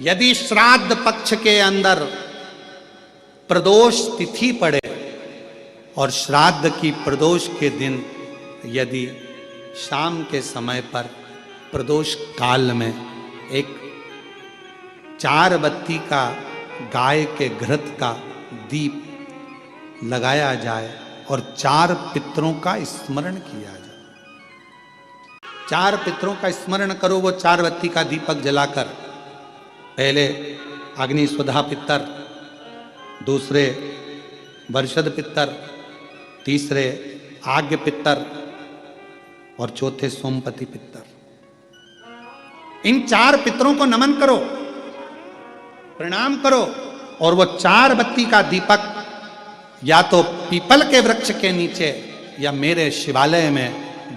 यदि श्राद्ध पक्ष के अंदर प्रदोष तिथि पड़े और श्राद्ध की प्रदोष के दिन यदि शाम के समय पर प्रदोष काल में एक 4 बत्ती का गाय के घृत का दीप लगाया जाए और 4 पितरों का स्मरण किया जाए। 4 पितरों का स्मरण करो, वो 4 बत्ती का दीपक जलाकर। पहले अग्नि स्वधा पितर, दूसरे वर्षद पितर, तीसरे आज्ञ पितर और चौथे सोमपति पितर। इन 4 पितरों को नमन करो, प्रणाम करो और वो 4 बत्ती का दीपक या तो पीपल के वृक्ष के नीचे या मेरे शिवालय में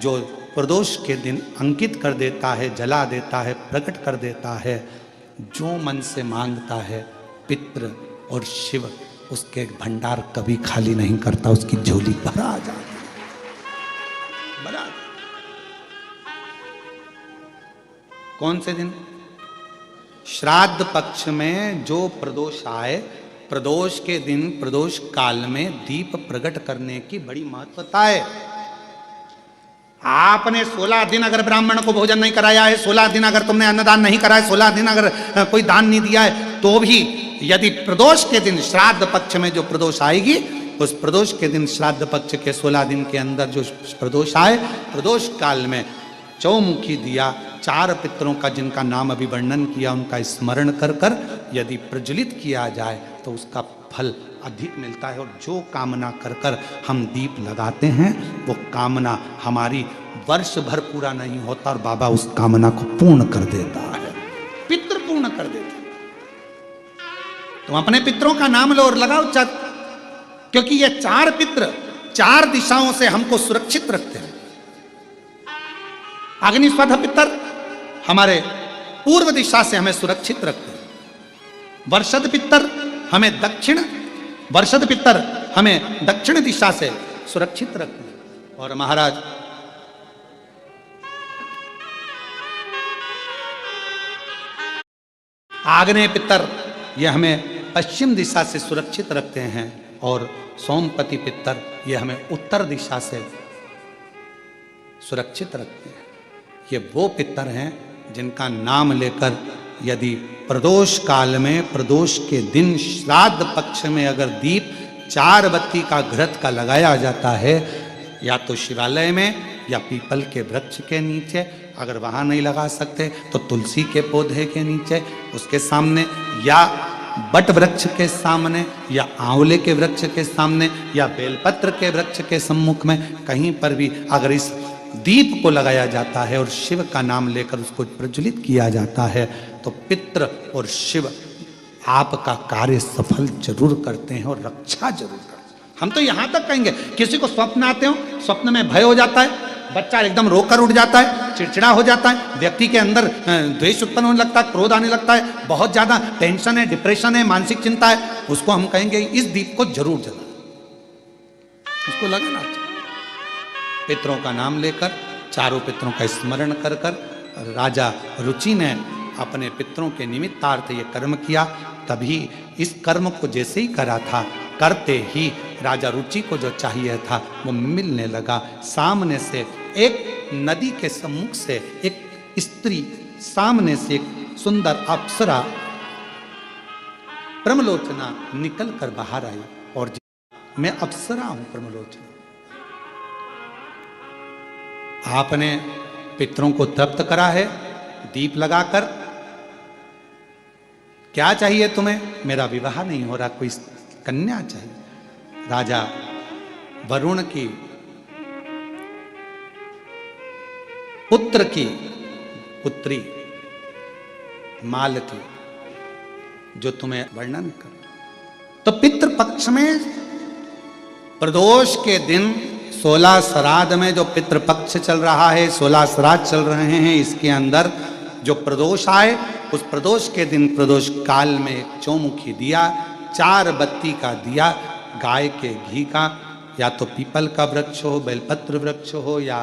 जो प्रदोष के दिन अंकित कर देता है, जला देता है, प्रकट कर देता है। जो मन से मांगता है पितृ और शिव उसके भंडार कभी खाली नहीं करता, उसकी झोली भरा आ जाती है। कौन से दिन? श्राद्ध पक्ष में जो प्रदोष आए, प्रदोष के दिन प्रदोष काल में दीप प्रकट करने की बड़ी महत्वता है। आपने 16 दिन अगर ब्राह्मण को भोजन नहीं कराया है, 16 दिन अगर तुमने अन्नदान नहीं करा है, 16 दिन अगर कोई दान नहीं दिया है, तो भी यदि प्रदोष के दिन श्राद्ध पक्ष में जो प्रदोष आएगी, उस प्रदोष के दिन श्राद्ध पक्ष के 16 दिन के अंदर जो प्रदोष आए, प्रदोष काल में चौमुखी दिया 4 पितरों का जिनका नाम अभी वर्णन किया उनका स्मरण कर कर यदि प्रज्वलित किया जाए तो उसका फल अधिक मिलता है। और जो कामना कर कर हम दीप लगाते हैं वो कामना हमारी वर्ष भर पूरा नहीं होता और बाबा उस कामना को पूर्ण कर देता है, पितृ पूर्ण कर देते हैं। तुम अपने पितरों का नाम लो और लगाओ चक, क्योंकि ये 4 पितृ 4 दिशाओं से हमको सुरक्षित रखते हैं। अग्निस्वध पितर हमारे पूर्व दिशा से हमें सुरक्षित रखते हैं। वर्षद पितर हमें दक्षिण दिशा से सुरक्षित रखते हैं। और महाराज आग्नेय पितर ये हमें पश्चिम दिशा से सुरक्षित रखते हैं और सोमपति पितर ये हमें उत्तर दिशा से सुरक्षित रखते हैं। ये वो पितर हैं जिनका नाम लेकर यदि प्रदोष काल में प्रदोष के दिन श्राद्ध पक्ष में अगर दीप 4 बत्ती का घृत का लगाया जाता है, या तो शिवालय में या पीपल के वृक्ष के नीचे, अगर वहाँ नहीं लगा सकते तो तुलसी के पौधे के नीचे उसके सामने, या बट वृक्ष के सामने, या आंवले के वृक्ष के सामने, या बेलपत्र के वृक्ष के सम्मुख में, कहीं पर भी अगर इस दीप को लगाया जाता है और शिव का नाम लेकर उसको प्रज्वलित किया जाता है तो पितृ और शिव आपका कार्य सफल जरूर करते हैं और रक्षा जरूर करते हैं। हम तो यहां तक कहेंगे, किसी को स्वप्न आते हो, स्वप्न में भय हो जाता है, बच्चा एकदम रोकर उठ जाता है, चिड़चिड़ा हो जाता है, व्यक्ति के अंदर द्वेष उत्पन्न होने लगता है, क्रोध आने लगता है, बहुत ज्यादा टेंशन है, डिप्रेशन है, मानसिक चिंता है, उसको हम कहेंगे इस दीप को जरूर जला, उसको लगाना चाहिए। पितरों का नाम लेकर 4 पितरों का स्मरण कर कर राजा रुचि ने अपने पितरों के निमित्तार्थ ये कर्म किया। तभी इस कर्म को जैसे ही करा था, करते ही राजा रुचि को जो चाहिए था वो मिलने लगा। सामने से एक नदी के सम्मुख से एक स्त्री, सामने से एक सुंदर अप्सरा प्रमलोचना निकल कर बाहर आई और मैं अप्सरा हूं प्रमलोचना। आपने पितरों को तृप्त करा है दीप लगाकर, क्या चाहिए तुम्हें? मेरा विवाह नहीं हो रहा, कोई कन्या चाहिए। राजा वरुण की पुत्र की पुत्री मालती जो तुम्हें वर्णन कर, तो पितृपक्ष में प्रदोष के दिन 16 श्राद्ध में जो पितृपक्ष चल रहा है, 16 श्राद्ध चल रहे हैं, इसके अंदर जो प्रदोष आए उस प्रदोष के दिन प्रदोष काल में एक चौमुखी दिया, 4 बत्ती का दिया गाय के घी का, या तो पीपल का वृक्ष हो, बेलपत्र वृक्ष हो, या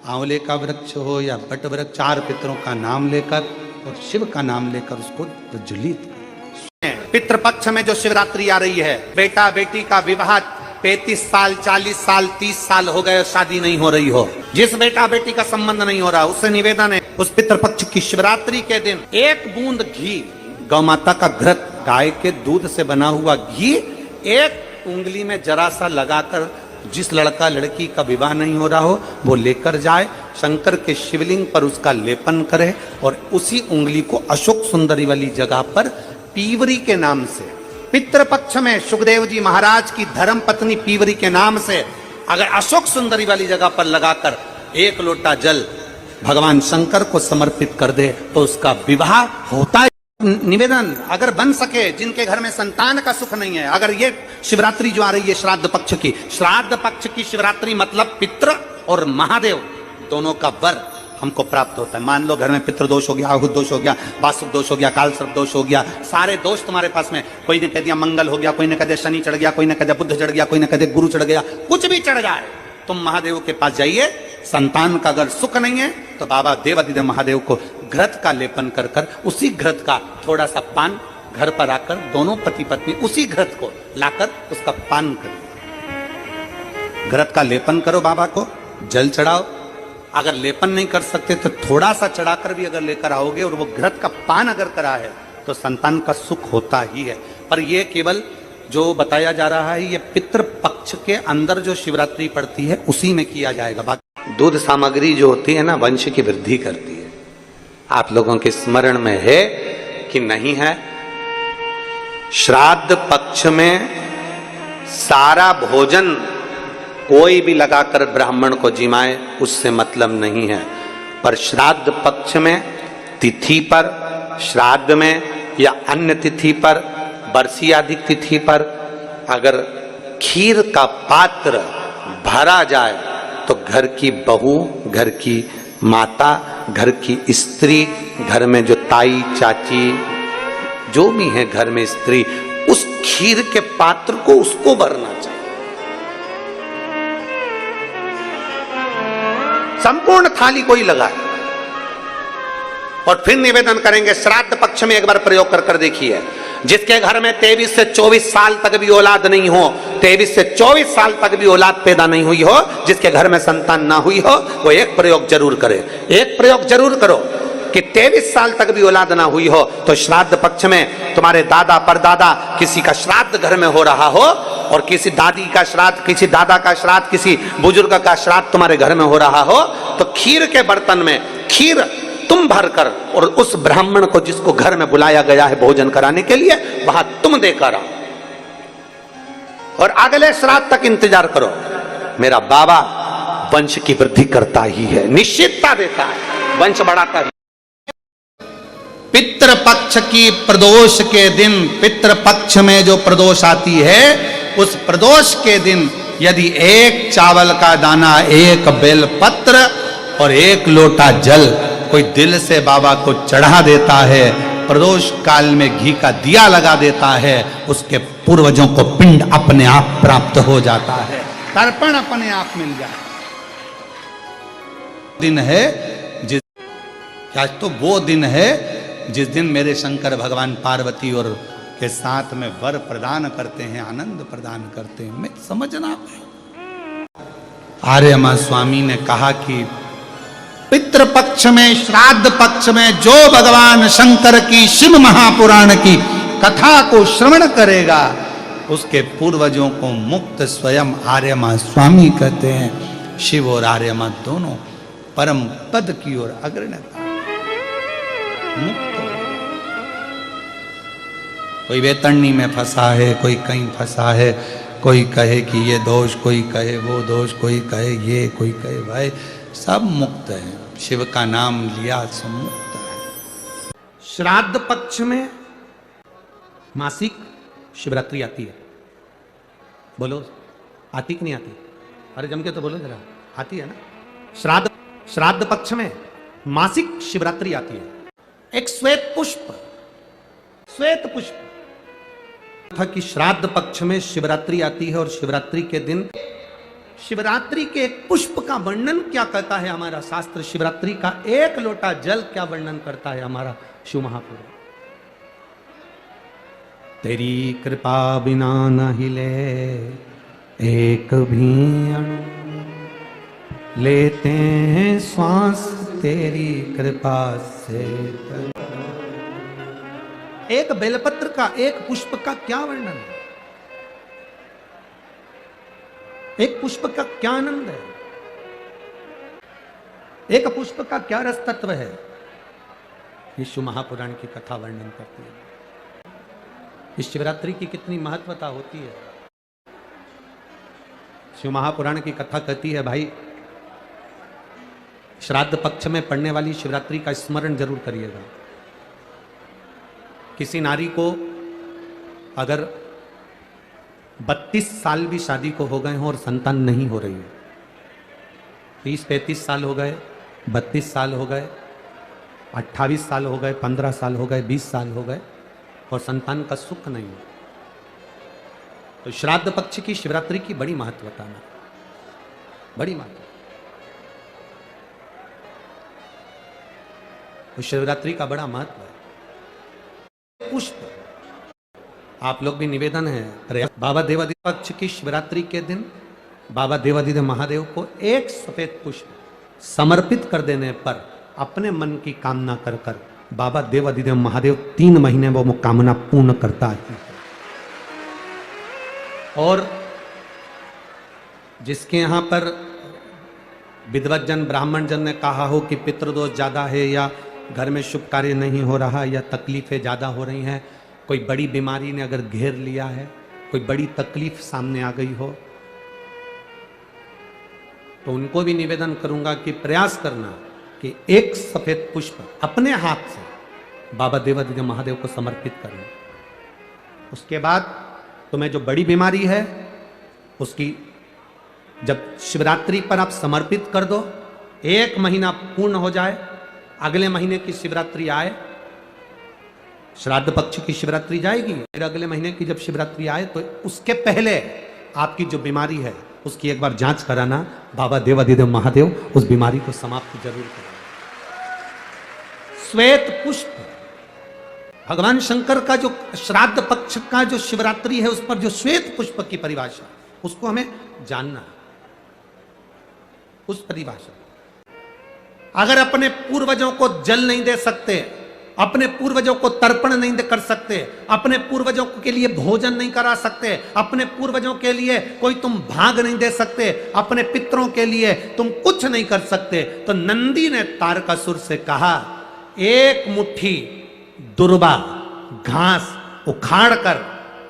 आंवले का वृक्ष हो, या बट वृक्ष, 4 पितरों का नाम लेकर और शिव का नाम लेकर उसको प्रज्वलित करो। पितृपक्ष में जो शिवरात्रि आ रही है, बेटा बेटी का विवाह 35 साल 40 साल 30 साल हो गए, शादी नहीं हो रही हो, जिस बेटा बेटी का संबंध नहीं हो रहा, उससे निवेदन है उस पितृपक्ष की शिवरात्रि के दिन एक बूंद घी, गौ माता का घृत, गाय के दूध से बना हुआ घी एक उंगली में जरा सा लगाकर जिस लड़का लड़की का विवाह नहीं हो रहा हो वो लेकर जाए, शंकर के शिवलिंग पर उसका लेपन करे और उसी उंगली को अशोक सुंदरी वाली जगह पर पीवरी के नाम से, पितृपक्ष में सुखदेव जी महाराज की धर्म पत्नी पीवरी के नाम से अगर अशोक सुंदरी वाली जगह पर लगाकर एक लोटा जल भगवान शंकर को समर्पित कर दे तो उसका विवाह होता है। निवेदन, अगर बन सके, जिनके घर में संतान का सुख नहीं है, अगर ये शिवरात्रि जो आ रही है श्राद्ध पक्ष की शिवरात्रि मतलब पितृ और महादेव दोनों का वर हमको प्राप्त होता है। मान लो घर में पितृदोष हो गया, आहुत दोष हो गया, वास्तु दोष हो गया, काल सर्प दोष हो गया, सारे दोष तुम्हारे पास में, कोई ने कह दिया मंगल हो गया, कोई ने कह दिया शनि चढ़ गया, कोई ने कह दिया बुध चढ़ गया, कोई ने कह दिया गुरु चढ़ गया, कुछ भी चढ़ जाए, तुम महादेव के पास जाइए। संतान का अगर सुख नहीं है तो बाबा देवादिदेव महादेव को घृत का लेपन कर कर उसी घृत का थोड़ा सा पान घर पर आकर दोनों पति पत्नी उसी घृत को लाकर उसका पान करो, घृत का लेपन करो, बाबा को जल चढ़ाओ। अगर लेपन नहीं कर सकते तो थोड़ा सा चढ़ाकर भी अगर लेकर आओगे और वो घृत का पान अगर करा है तो संतान का सुख होता ही है। पर ये केवल जो बताया जा रहा है ये पितृपक्ष के अंदर जो शिवरात्रि पड़ती है उसी में किया जाएगा। बाकी दूध सामग्री जो होती है ना, वंश की वृद्धि करती है। आप लोगों के स्मरण में है कि नहीं है? श्राद्ध पक्ष में सारा भोजन कोई भी लगाकर ब्राह्मण को जिमाए उससे मतलब नहीं है, पर श्राद्ध पक्ष में तिथि पर, श्राद्ध में या अन्य तिथि पर, बरसी आदि तिथि पर अगर खीर का पात्र भरा जाए तो घर की बहू, घर की माता, घर की स्त्री, घर में जो ताई चाची जो भी है घर में स्त्री, उस खीर के पात्र को उसको भरना चाहिए। संपूर्ण थाली कोई लगाए और फिर निवेदन करेंगे। श्राद्ध पक्ष में एक बार प्रयोग कर देखिए, जिसके घर में 23 से 24 साल तक भी औलाद नहीं हो, 23 से 24 साल तक भी औलाद पैदा नहीं हुई हो, जिसके घर में संतान ना हुई हो, वो एक प्रयोग जरूर करे। एक प्रयोग जरूर करो कि 23 साल तक भी औलाद ना हुई हो तो श्राद्ध पक्ष में तुम्हारे दादा परदादा किसी का श्राद्ध घर में हो रहा हो और किसी दादी का श्राद्ध, किसी दादा का श्राद्ध, किसी बुजुर्ग का श्राद्ध तुम्हारे घर में हो रहा हो तो खीर के बर्तन में खीर तुम भरकर और उस ब्राह्मण को जिसको घर में बुलाया गया है भोजन कराने के लिए वहां तुम देकर आओ और अगले श्राद्ध तक इंतजार करो। मेरा बाबा वंश की वृद्धि करता ही है, निश्चितता देता है, वंश बढ़ाता है। पितृपक्ष की प्रदोष के दिन, पितृपक्ष में जो प्रदोष आती है उस प्रदोष के दिन यदि एक चावल का दाना, एक बेलपत्र और एक लोटा जल कोई दिल से बाबा को चढ़ा देता है, प्रदोष काल में घी का दिया लगा देता है, उसके पूर्वजों को पिंड अपने आप प्राप्त हो जाता है, तर्पण अपने आप मिल जाए। दिन है जिस, क्या तो वो दिन है जिस दिन मेरे शंकर भगवान पार्वती और के साथ में वर प्रदान करते हैं, आनंद प्रदान करते हैं। मैं समझना आर्यमा स्वामी ने कहा कि पितृपक्ष में, श्राद्ध पक्ष में जो भगवान शंकर की शिव महापुराण की कथा को श्रवण करेगा उसके पूर्वजों को मुक्त स्वयं आर्यमा स्वामी कहते हैं। शिव और आर्यमा दोनों परम पद की ओर अग्रणी मुक्त। कोई वेतरणी में फंसा है, कोई कहीं फंसा है, कोई कहे कि ये दोष, कोई कहे वो दोष, कोई कहे ये, कोई कहे भाई, सब मुक्त है। शिव का नाम लिया सब मुक्त है। श्राद्ध पक्ष में मासिक शिवरात्रि आती है। बोलो आती कि नहीं आती? अरे जम के तो बोलो जरा, आती है ना? श्राद्ध पक्ष में मासिक शिवरात्रि आती है। एक श्वेत पुष्प कि श्राद्ध पक्ष में शिवरात्रि आती है और शिवरात्रि के दिन शिवरात्रि के एक पुष्प का वर्णन क्या कहता है हमारा शास्त्र, शिवरात्रि का एक लोटा जल क्या वर्णन करता है हमारा शिव महापुराण। तेरी कृपा बिना न हिले एक भी अणु, लेते हैं श्वास तेरी कृपा से। एक बेलपत्र का, एक पुष्प का क्या वर्णन है, एक पुष्प का क्या आनंद है, एक पुष्प का क्या रस तत्व है, ये शिव महापुराण की कथा वर्णन करती है। इस शिवरात्रि की कितनी महत्वता होती है। शिव महापुराण की कथा कहती है, भाई श्राद्ध पक्ष में पड़ने वाली शिवरात्रि का स्मरण जरूर करिएगा। किसी नारी को अगर 32 साल भी शादी को हो गए हों और संतान नहीं हो रही है, 30-35 साल हो गए, 32 साल हो गए, 28 साल हो गए, 15 साल हो गए, 20 साल हो गए और संतान का सुख नहीं हो, तो श्राद्ध पक्ष की शिवरात्रि की बड़ी महत्वता है, बड़ी महत्वता। तो शिवरात्रि का बड़ा महत्व है। पुष्प आप लोग भी निवेदन है, बाबा देवादिदेव पक्ष की शिवरात्रि के दिन बाबा देवादिदेव महादेव को एक सफेद पुष्प समर्पित कर देने पर अपने मन की कामना कर कर बाबा देवादिदेव महादेव 3 महीने वो कामना पूर्ण करता है। और जिसके यहाँ पर विद्वत जन ब्राह्मण जन ने कहा हो कि पितृदोष ज्यादा है या घर में शुभ कार्य नहीं हो रहा या तकलीफें ज्यादा हो रही हैं, कोई बड़ी बीमारी ने अगर घेर लिया है, कोई बड़ी तकलीफ सामने आ गई हो, तो उनको भी निवेदन करूंगा कि प्रयास करना कि एक सफेद पुष्प अपने हाथ से बाबा देवादिदेव महादेव को समर्पित करना। उसके बाद तुम्हें जो बड़ी बीमारी है उसकी जब शिवरात्रि पर आप समर्पित कर दो, 1 महीना पूर्ण हो जाए, अगले महीने की शिवरात्रि आए, श्राद्ध पक्ष की शिवरात्रि जाएगी, फिर अगले महीने की जब शिवरात्रि आए तो उसके पहले आपकी जो बीमारी है उसकी एक बार जांच कराना, बाबा देवादिदेव महादेव उस बीमारी को समाप्त जरूर कराना। श्वेत पुष्प, भगवान शंकर का जो श्राद्ध पक्ष का जो शिवरात्रि है उस पर जो श्वेत पुष्प की परिभाषा, उसको हमें जानना, उस परिभाषा। अगर अपने पूर्वजों को जल नहीं दे सकते, अपने पूर्वजों को तर्पण नहीं कर सकते, अपने पूर्वजों के लिए भोजन नहीं करा सकते, अपने पूर्वजों के लिए कोई तुम भाग नहीं दे सकते, अपने पितरों के लिए तुम कुछ नहीं कर सकते, तो नंदी ने तारकासुर से कहा, एक मुट्ठी दुर्बा घास उखाड़ कर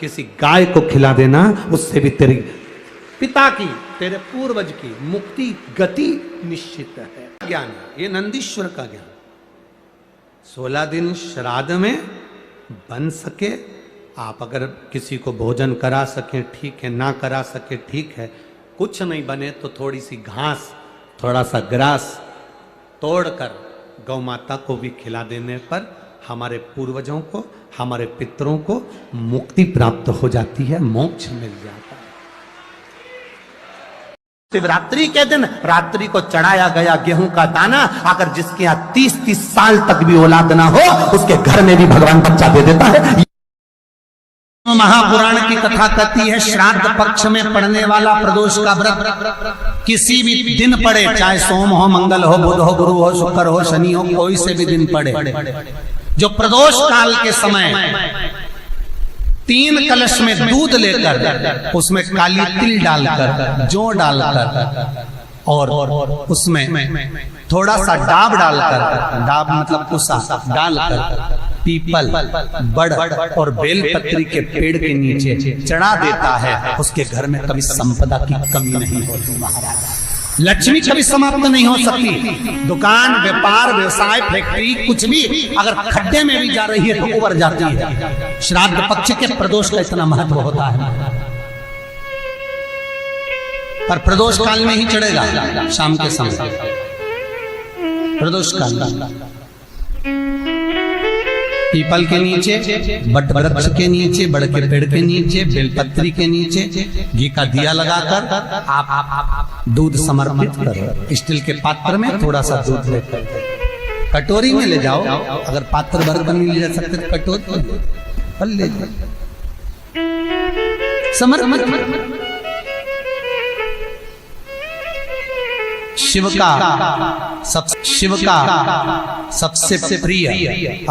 किसी गाय को खिला देना, उससे भी तेरी पिता की, तेरे पूर्वज की मुक्ति गति निश्चित है। ज्ञान है ये नंदीश्वर का ज्ञान। 16 दिन श्राद्ध में बन सके, आप अगर किसी को भोजन करा सके ठीक है, ना करा सके ठीक है, कुछ नहीं बने तो थोड़ी सी घास, थोड़ा सा ग्रास तोड़कर गौ माता को भी खिला देने पर हमारे पूर्वजों को, हमारे पितरों को मुक्ति प्राप्त हो जाती है, मोक्ष मिल जाता है। शिवरात्रि के दिन रात्रि को चढ़ाया गया गेहूं का दाना, अगर जिसके यहाँ 30-30 साल तक भी औलाद ना हो, उसके घर में भी भगवान बच्चा दे देता है। महापुराण की कथा कहती है, श्राद्ध पक्ष में पड़ने वाला प्रदोष का व्रत किसी भी दिन पड़े, चाहे सोम हो, मंगल हो, बुध हो, गुरु हो, शुक्र हो, शनि हो, कोई से भी दिन पड़े, जो प्रदोष काल के समय 3 कलश में दूध लेकर उसमें काली तिल डालकर, जौ डालकर और उसमें थोड़ा सा डाब डालकर, डाब मतलब कुसा डालकर पीपल, बड़ और बेलपत्री के पेड़ के नीचे चढ़ा देता है, उसके घर में कभी संपदा की कमी नहीं होती महाराज। लक्ष्मी कभी समाप्त नहीं हो सकती। दुकान, व्यापार, व्यवसाय, फैक्ट्री कुछ भी अगर खड्डे में भी जा रही है तो उबर जाती है। श्राद्ध पक्ष के प्रदोष का इतना महत्व होता है, पर प्रदोष काल में ही चढ़ेगा, शाम के समय प्रदोष काल पीपल के नीचे, बट वृक्ष के नीचे, बड़ के पेड़ के नीचे, बेलपत्री के नीचे घी का दिया लगाकर आप दूध समर्पित करो, स्टील के पात्र में थोड़ा सा दूध लेकर कटोरी में ले जाओ, अगर पात्र भर कर नहीं ले जा सकते तो कटोरी पर ले जाओ, समर्पित। शिव का सबसे प्रिय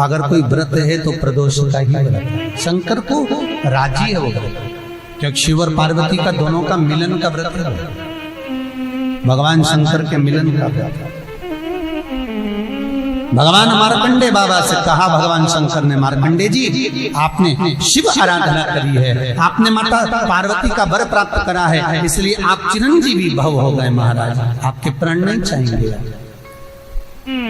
अगर कोई व्रत है तो प्रदोष का ही व्रत है। शंकर को राजी है वो व्रत, क्योंकि शिव और पार्वती का दोनों का मिलन का व्रत है, भगवान शंकर के मिलन का व्रत है। भगवान मार्कंडे बाबा से कहा, भगवान शंकर ने, मार्कंडे जी आपने शिव आराधना करी है, आपने माता पार्वती का वर प्राप्त करा है, इसलिए आप चिरंजीवी भव हो गए महाराज, आपके प्राण नहीं चाहिए।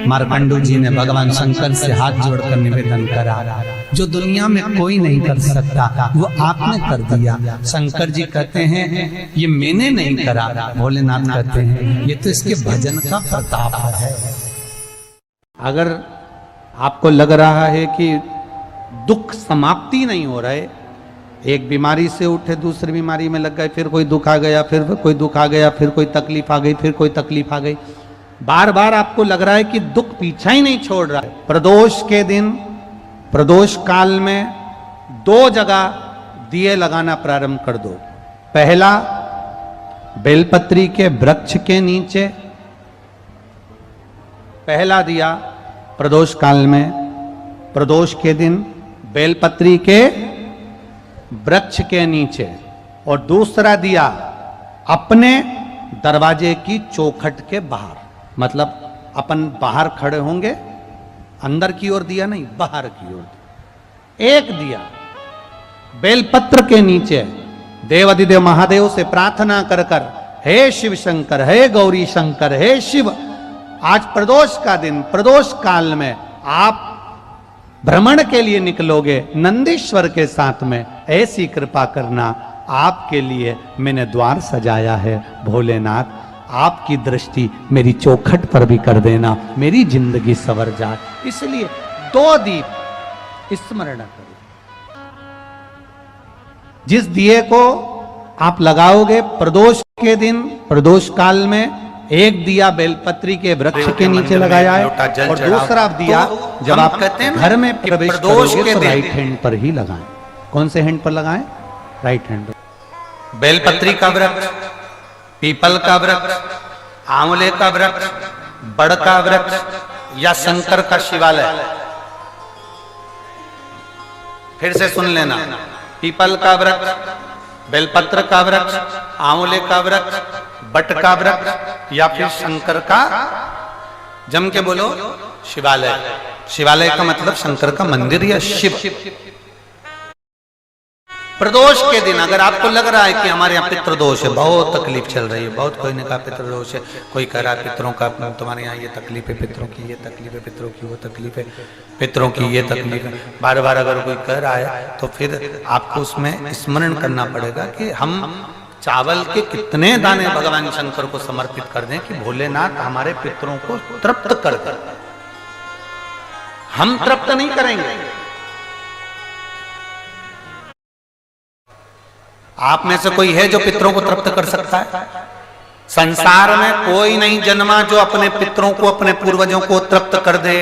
मार्कंडू जी ने भगवान शंकर से हाथ जोड़कर निवेदन करा, जो दुनिया में कोई नहीं कर सकता वो आपने कर दिया। शंकर जी कहते हैं ये मैंने नहीं करा, भोलेनाथ कहते हैं ये तो इसके भजन का प्रताप है। अगर आपको लग रहा है कि दुख समाप्ति नहीं हो रहा है, एक बीमारी से उठे दूसरी बीमारी में लग गए, फिर कोई दुख आ गया, फिर कोई दुख आ गया, फिर कोई तकलीफ आ गई, फिर कोई तकलीफ आ गई, बार बार आपको लग रहा है कि दुख पीछा ही नहीं छोड़ रहा है, प्रदोष के दिन, प्रदोष काल में 2 जगह दिए लगाना प्रारंभ कर दो। पहला, बेलपत्री के वृक्ष के नीचे पहला दिया प्रदोष काल में, प्रदोष के दिन बेलपत्री के वृक्ष के नीचे, और दूसरा दिया अपने दरवाजे की चौखट के बाहर, मतलब अपन बाहर खड़े होंगे, अंदर की ओर दिया नहीं, बाहर की ओर एक दिया बेलपत्र के नीचे, देवाधिदेव महादेव से प्रार्थना कर कर, हे शिव शंकर, हे गौरी शंकर, हे शिव, आज प्रदोष का दिन, प्रदोष काल में आप भ्रमण के लिए निकलोगे नंदीश्वर के साथ में, ऐसी कृपा करना, आपके लिए मैंने द्वार सजाया है भोलेनाथ, आपकी दृष्टि मेरी चौखट पर भी कर देना, मेरी जिंदगी संवर जाए। इसलिए 2 दीप स्मरण करो। जिस दिए को आप लगाओगे प्रदोष के दिन, प्रदोष काल में, एक दिया बेलपत्री के वृक्ष के नीचे लगाया है, और दूसरा दिया जब आप कहते हैं घर में प्रवेश करोगे तो राइट हैंड पर ही लगाएं। कौन से हैंड पर लगाएं? राइट हैंड पर। बेलपत्री का वृक्ष, पीपल का वृक्ष, आंवले का वृक्ष, बड़ का वृक्ष या शंकर का शिवालय, फिर से सुन लेना, पीपल का वृक्ष, बेलपत्र का वृक्ष, आंवले का वृक्ष, बट का वृक्ष या फिर शंकर का, जम के बोलो, शिवालय। शिवालय का मतलब शंकर का मंदिर या शिव। प्रदोष के दिन अगर आपको लग रहा है कि हमारे यहाँ पितृदोष है, बहुत तकलीफ चल रही है, बहुत, कोई ने कहा पितृदोष है, कोई कह रहा है पितरों का, तुम्हारे यहाँ ये तकलीफ है, पितरों की ये तकलीफ है, पितरों की वो तकलीफ है, पितरों की ये तकलीफ है, बार बार अगर कोई कह रहा है तो फिर आपको उसमें स्मरण करना पड़ेगा कि हम चावल के कितने दाने भगवान शंकर को समर्पित कर दें कि भोलेनाथ हमारे पितरों को तृप्त कर दे। हम तृप्त नहीं करेंगे। आप में से कोई है जो पितरों को तृप्त कर सकता है? संसार में कोई नहीं जन्मा जो अपने पितरों को, अपने पूर्वजों को तृप्त कर दे।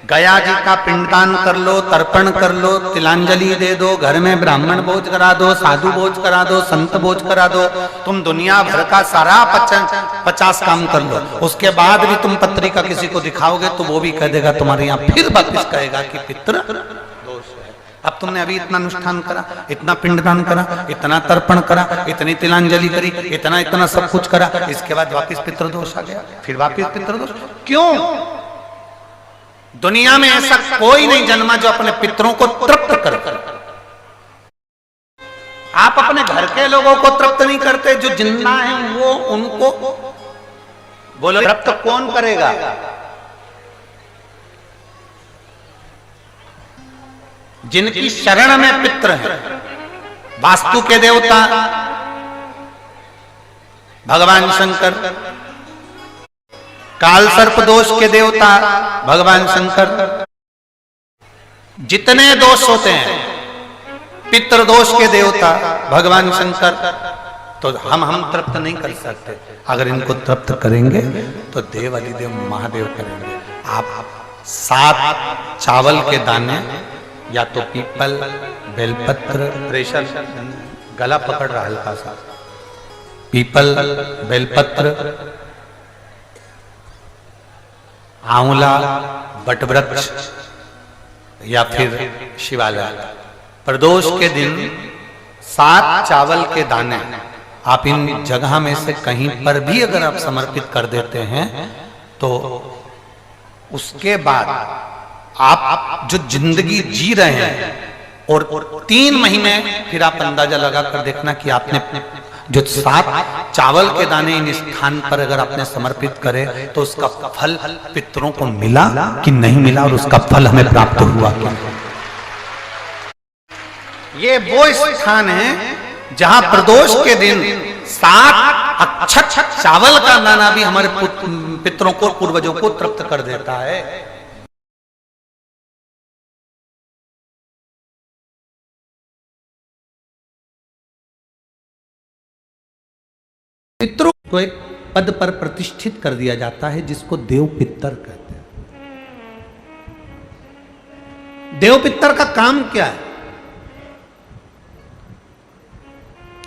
गया जी का पिंडदान कर लो, तर्पण कर लो, तिलांजलि दे दो, घर में ब्राह्मण भोज करा दो, साधु भोज करा दो, संत भोज करा दो, तुम दुनिया भर का सारा 50 काम कर लो, उसके बाद भी तुम पत्री का किसी को दिखाओगे तो वो भी कह देगा तुम्हारे यहाँ, फिर वापिस कहेगा कि पितृ दोष है। अब तुमने अभी इतना अनुष्ठान करा, इतना पिंडदान करा, इतना तर्पण करा, इतनी तिलांजलि करी, इतना सब कुछ करा, इसके बाद वापिस पितृदोष आ गया, फिर वापिस पितृदोष। क्यों? दुनिया में ऐसा कोई नहीं जन्मा जो अपने पितरों को तृप्त कर। आप अपने घर के लोगों को तृप्त नहीं करते, जो जिंदा हैं वो, उनको बोलो तृप्त कौन करेगा? जिनकी शरण में पितर है, वास्तु के देवता भगवान शंकर, काल सर्प दोष के देवता भगवान शंकर, जितने दोष होते हैं पितृदोष के देवता भगवान शंकर, तो हम तृप्त नहीं कर सकते। अगर इनको तृप्त करेंगे तो देव अधिदेव महादेव करेंगे। 7 चावल के दाने, या तो पीपल, बेलपत्र, प्रेशर गला पकड़ रहा हल्का सा, पीपल, बेलपत्र, आंवला, बटवृक्ष या फिर शिवालय। प्रदोष के दिन 7 चावल के दाने आप इन जगह में से कहीं पर भी अगर आप समर्पित कर देते हैं तो उसके बाद आप जो जिंदगी जी रहे हैं और 3 महीने फिर आप अंदाजा लगा कर देखना कि आपने जो 7 चावल के दाने इन स्थान पर अगर आपने समर्पित करे तो उसका फल पितरों को मिला कि नहीं मिला और उसका फल हमें प्राप्त हुआ क्या। ये वो स्थान है जहां प्रदोष के दिन 7 अक्षत चावल का दाना भी हमारे पितरों को, पूर्वजों को तृप्त कर देता है। पितरों को एक पद पर प्रतिष्ठित कर दिया जाता है जिसको देव पितर कहते हैं। देव पितर का काम क्या है?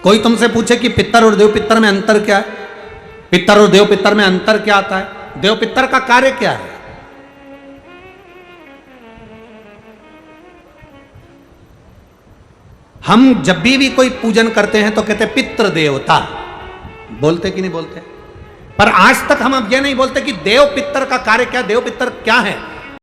कोई तुमसे पूछे कि पितर और देव पितर में अंतर क्या है, पितर और देव पितर में अंतर क्या आता है, देव पितर का कार्य क्या है? हम जब भी कोई पूजन करते हैं तो कहते हैं पितृ देवता, बोलते कि नहीं बोलते? पर आज तक हम अब यह नहीं बोलते कि देव पितर का कार्य क्या, देव पितर क्या है।